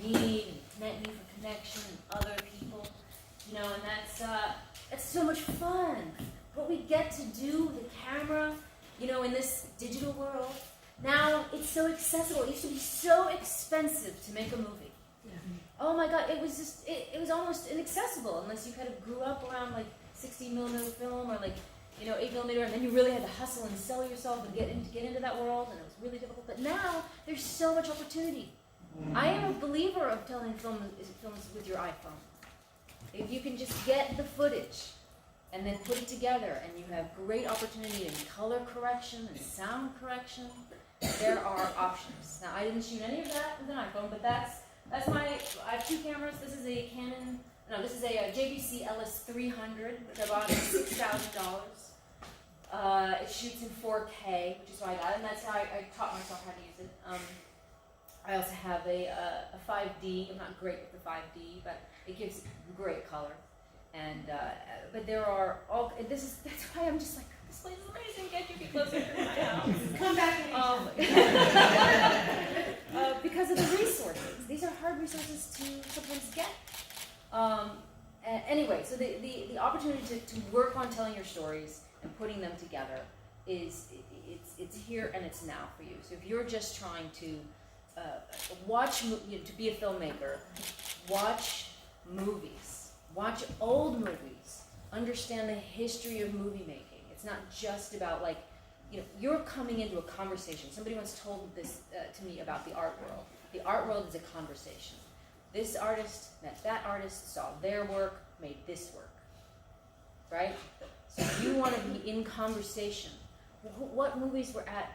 meet and met you for connection and other people, you know, and that's so much fun. What we get to do with the camera, you know, in this digital world, now it's so accessible. It used to be so expensive to make a movie. Yeah. Oh my God, it was almost inaccessible unless you kind of grew up around like 16mm film or like, you know, 8mm, and then you really had to hustle and sell yourself and get into that world, and it was really difficult. But now there's so much opportunity. I am a believer of telling films with your iPhone. If you can just get the footage and then put it together, and you have great opportunity in color correction and sound correction, there are options. Now, I didn't shoot any of that with an iPhone, but that's I have two cameras. This is a JVC LS300, which I bought at $6,000. It shoots in 4K, which is why I got it, and that's how I taught myself how to use it. I also have a 5D. I'm not great with the 5D, but it gives great color. And but there are all. That's why I'm just like, this place is amazing. Can't you be closer to my house? Come back because of the resources. These are hard resources to sometimes get. Anyway, so the opportunity to work on telling your stories and putting them together it's here and it's now for you. So if you're just trying to to be a filmmaker, watch movies, watch old movies, understand the history of movie making. It's not just about like, you know, you're coming into a conversation. Somebody once told this to me about the art world. The art world is a conversation. This artist met that artist, saw their work, made this work, right? So you want to be in conversation. What movies were at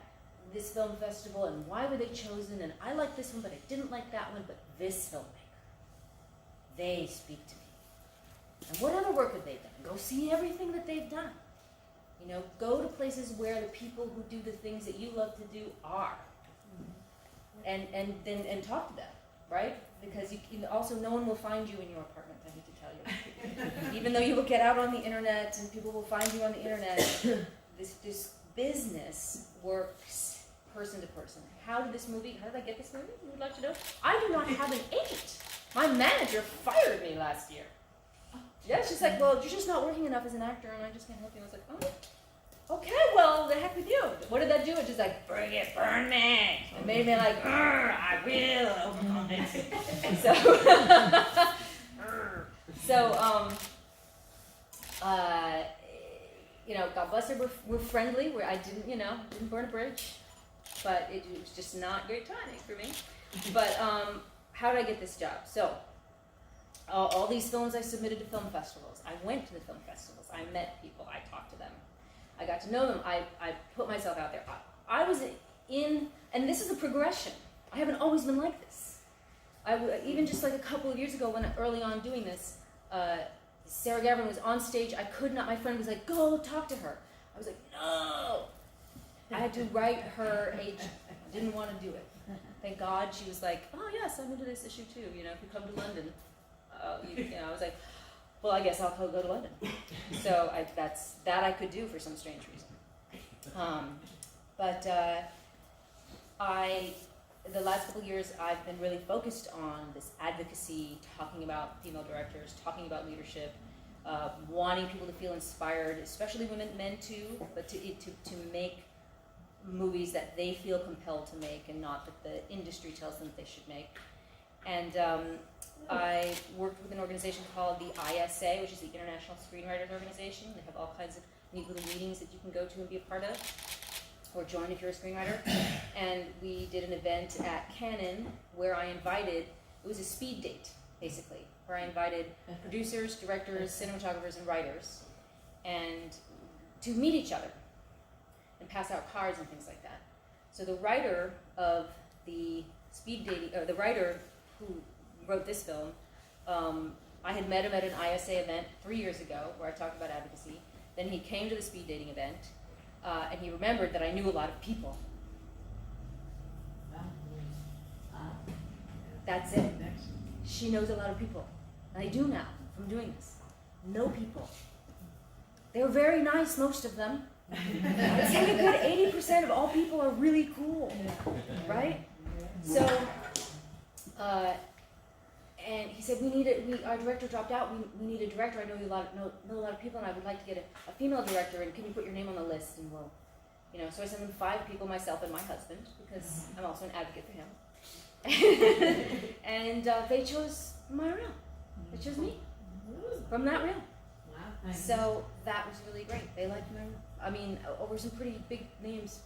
this film festival and why were they chosen? And I like this one, but I didn't like that one, but this filmmaker, they speak to me. And what other work have they done? Go see everything that they've done. You know, go to places where the people who do the things that you love to do are. And talk to them, right? Because you also, no one will find you in your apartment, I need to tell you. Even though you will get out on the internet and people will find you on the internet, this business works person to person. How did I get this movie? You would like to know? I do not have an agent. My manager fired me last year. Yeah, she's like, well, you're just not working enough as an actor, and I just can't help you. I was like, oh, okay, well, the heck with you. What did that do? It just like, bring it, burn me. It made me like, I will overcome this. You know, God bless her, we're friendly. I didn't burn a bridge, but it was just not great timing for me. But how did I get this job? So, all these films I submitted to film festivals. I went to the film festivals. I met people. I talked to them. I got to know them. I put myself out there. I was in, and this is a progression. I haven't always been like this. Even just like a couple of years ago, when early on doing this, Sarah Gavin was on stage. I could not. My friend was like, "Go talk to her." I was like, "No." I had to write her agent. I didn't want to do it. Thank God she was like, "Oh yes, I'm into this issue too. You know, if you come to London." I was like, well, I guess I'll go to London. So that I could do for some strange reason. The last couple of years, I've been really focused on this advocacy, talking about female directors, talking about leadership, wanting people to feel inspired, especially women, men too, but to make movies that they feel compelled to make and not that the industry tells them that they should make. And I worked with an organization called the ISA, which is the International Screenwriters Organization. They have all kinds of neat little meetings that you can go to and be a part of, or join if you're a screenwriter. And we did an event at Canon where it was a speed date, basically, where I invited producers, directors, cinematographers, and writers, and to meet each other and pass out cards and things like that. So the writer of the speed dating, or the writer who wrote this film, I had met him at an ISA event 3 years ago where I talked about advocacy. Then he came to the speed dating event, and he remembered that I knew a lot of people. That's it. She knows a lot of people. And I do now from doing this. Know people. They're very nice, most of them. I'd say a good 80% of all people are really cool, right? So, and he said, our director dropped out. We need a director. I know a lot of people, and I would like to get a female director. And can you put your name on the list? And we'll, so I sent them 5 people, myself and my husband, because I'm also an advocate for him. And they chose my reel. They chose me from that reel. Wow. So that was really great. They liked my reel. I mean, over some pretty big names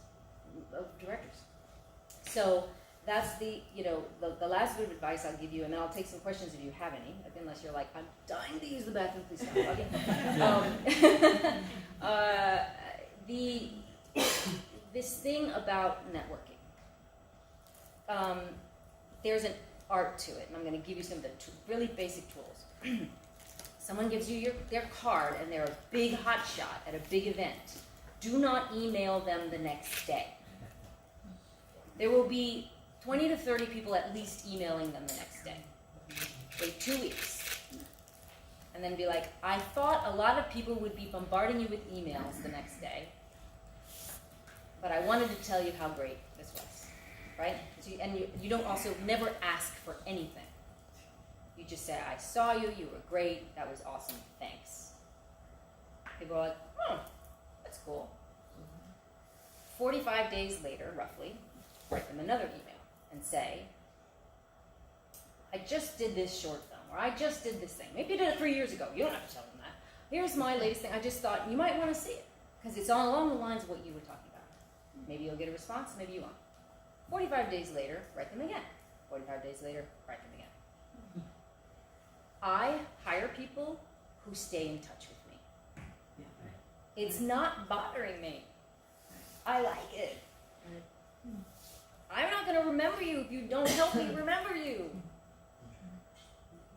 of directors. So that's the last bit of advice I'll give you, and then I'll take some questions if you have any, unless you're like, I'm dying to use the bathroom, please stop. Okay. This thing about networking, there's an art to it, and I'm going to give you some of the really basic tools. Someone gives you their card, and they're a big hot shot at a big event. Do not email them the next day. There will be 20 to 30 people at least emailing them the next day. Wait 2 weeks. And then be like, I thought a lot of people would be bombarding you with emails the next day, but I wanted to tell you how great this was, right? So you don't also never ask for anything. You just say, I saw you, you were great, that was awesome, thanks. People are like, that's cool. 45 days later, roughly, write them another email and say, I just did this short film, or I just did this thing. Maybe you did it 3 years ago. You don't have to tell them that. Here's my latest thing. I just thought you might want to see it, because it's along the lines of what you were talking about. Maybe you'll get a response, maybe you won't. 45 days later, write them again. 45 days later, write them again. I hire people who stay in touch with me. It's not bothering me. I like it. I'm not going to remember you if you don't help me remember you.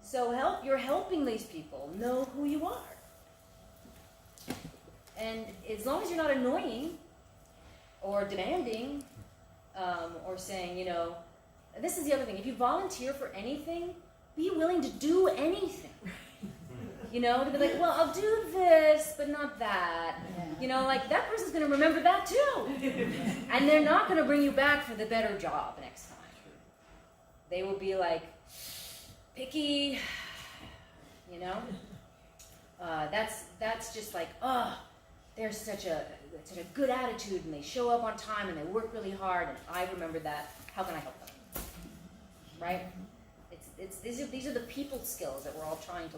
So you're helping these people know who you are. And as long as you're not annoying or demanding or saying, this is the other thing. If you volunteer for anything, be willing to do anything. To be like, well, I'll do this, but not that. Yeah. That person's going to remember that too. And they're not going to bring you back for the better job next time. They will be like, picky, That's just like, they're such a good attitude, and they show up on time, and they work really hard, and I remember that. How can I help them? Right? These are the people skills that we're all trying to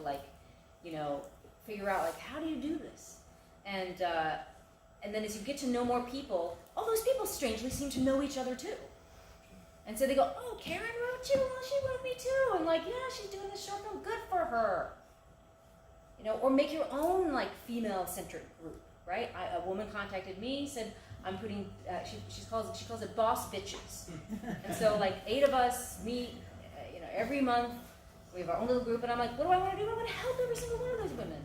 figure out, how do you do this? And then as you get to know more people, all those people strangely seem to know each other too. And so they go, oh, Karen wrote you? Well, she wrote me too. And yeah, she's doing this short film. Good for her. Or make your own female-centric group, right? A woman contacted me, said, I'm putting, she calls it boss bitches. And so 8 of us meet, every month. We have our own little group, and I'm like, what do I want to do? I want to help every single one of those women.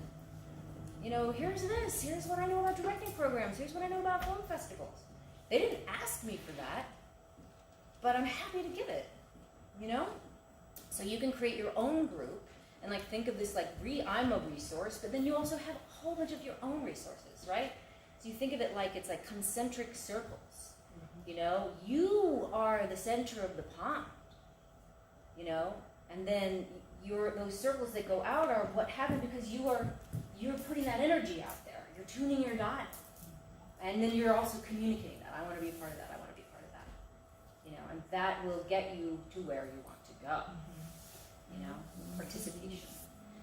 Here's this. Here's what I know about directing programs. Here's what I know about film festivals. They didn't ask me for that, but I'm happy to give it. So you can create your own group and think of this I'm a resource, but then you also have a whole bunch of your own resources, right? So you think of it it's concentric circles. You are the center of the pond. And then those circles that go out are what happen because you're putting that energy out there. You're tuning your dial. And then you're also communicating that. I want to be a part of that. I want to be a part of that. And that will get you to where you want to go. Participation.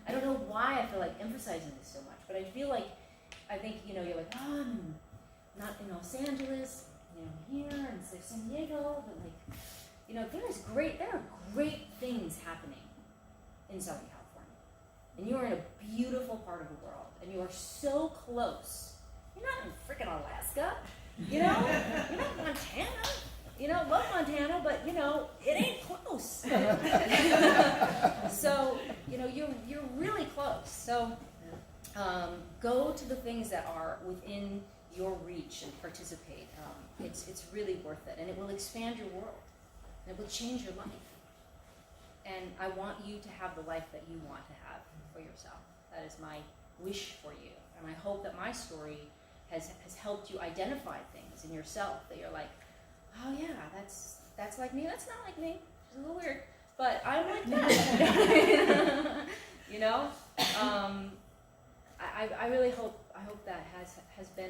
I don't know why I feel like emphasizing this so much, but I feel I think, you're like, oh, I'm not in Los Angeles, here in San Diego, but there are great things happening in Southern California. And you are in a beautiful part of the world, and you are so close. You're not in freaking Alaska, you're not in Montana. Love Montana, but it ain't close. So, you're really close. So, go to the things that are within your reach and participate. It's really worth it, and it will expand your world. And it will change your life. And I want you to have the life that you want to have for yourself. That is my wish for you. And I hope that my story has helped you identify things in yourself that you're like, oh yeah, that's like me. That's not like me. It's a little weird. but I'm like that. You know, I really hope that has been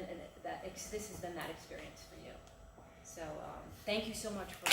this has been that experience for you. So thank you so much for.